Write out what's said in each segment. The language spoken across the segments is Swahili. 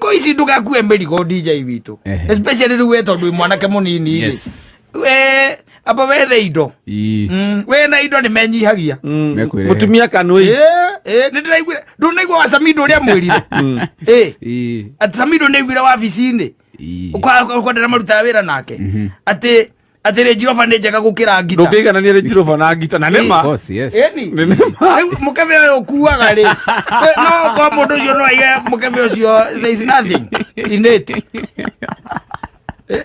thiko ici ndugakue mĩrigo DJ witũ especially rĩu we tondũ mwanake mũnini we apa wethe indo we na indo nĩ menyihagia mũtumia kanũi nĩ ndĩraiguire ndũnaigua wa Samido ũrĩa mwĩrire atĩ Samido nĩaiguire wabici-inĩ ũkwendera marutaga wĩra nake atĩ Range Rover nĩ njega gũkĩra ngita ndũngĩiganania Range Rover na ngita na nĩma mũkebe ũyũ ũkuaga rĩ no kwa mũndũ ũcio no aige mũkebe ũcio there is nothing in it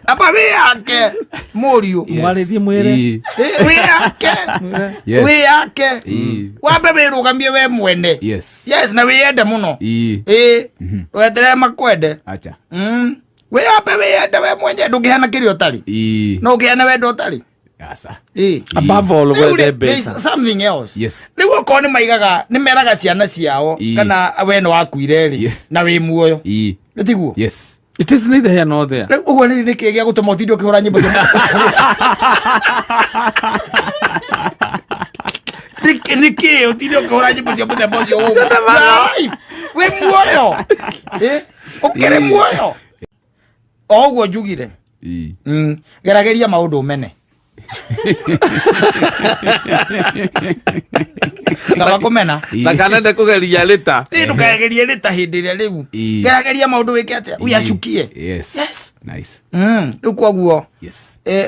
apa wĩyake mũriũ mwarĩthie mwĩre wĩyake wambe wĩrũgamie we mwene yes na wĩyende mũno weterere makwende wĩyambe wĩyende we mwenye ndũngĩheana kĩrĩa ũtarĩ no ũkĩheana wendo ũtarĩ above all wende mbeca something else rĩu okorwo nĩ maigaga nĩ meraga ciana ciao kana we nĩ wakuire rĩ na wĩ muoyo tiguo it is neither here nor there rĩu ũguo nĩ kĩĩ gĩa gũtũma ũtinde ũkĩhũra nyĩmbo nĩ kĩĩ ũtinde ũkĩhũra nyĩmbo cia mũthemba ũcio wĩ muoyo ũkĩrĩ muoyo o ũguo njugire gerageria maũndũ ũmene kaba kũmena na kanende kũgeria rĩta ndũkagerie rĩta hĩndĩ ĩrĩa rĩu gerageria maũndũ wĩke atĩa uyacukie rĩu koguo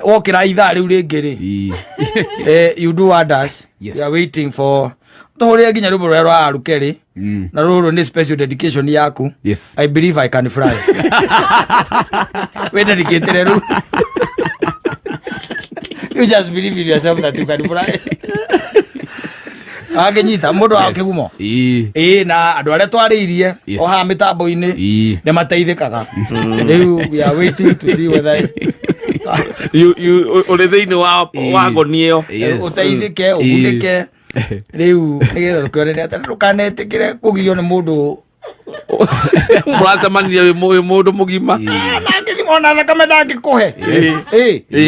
wokĩra ithaa rĩu rĩngĩ rĩ you do wonders you are waiting for tũhũrĩre nginya rũmũ rũrĩa rwa Aruke rĩ na rũrũ nĩ special dedication yaku I believe I can fly we dedicate rĩu you just believe in yourself that you can fly agĩnyita mũndũ wa kĩgumo na andũ arĩa twarĩirie o haha mĩtambo-inĩ nĩ mateithĩkaga rĩu we are waiting to see whether ũrĩ thĩinĩ wa ngoni ĩyo ũteithĩke ũgunĩke rĩu nĩgetha tũkĩonere atĩ ndũkanetĩkĩre kũgio nĩ mũndũ mũracemania wĩ mũndũ mũgima ona thakame ndangĩkũhe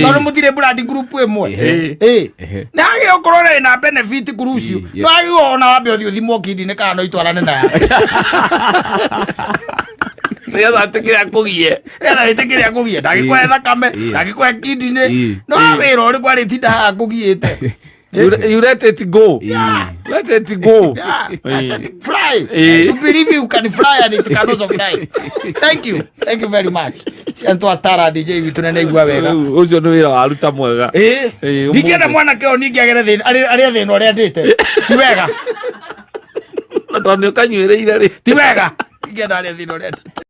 tondũ mũtirĩ brand group ĩmwe nĩ hagĩ ũkorwo rĩ na benefit kũrucio no hagĩ ona wambe ũthiĩ ũthimwo kindi-inĩ kana no itwarane na nĩgetha ĩtĩkĩre akũgie ndangĩkũhe thakame ndangĩkũhe kindi-inĩ no wĩra ũrĩkũ arĩtinda haha akũgiĩte You let it go. Let it go. Let it fly. You believe you can fly and it can also fly. Thank you very much. Ento atara DJ vitu nene igwa wega. Ucio nĩ wĩra waruta mwega. Ndingĩenda mwanake ũyũ ningĩ agere thĩna arĩa thĩna ũrĩa ndĩte. Ti wega. Tondũ nĩ ũkanyuĩrĩire rĩ. Ti wega. Ndingĩenda arĩa thĩna ũrĩa ndĩte.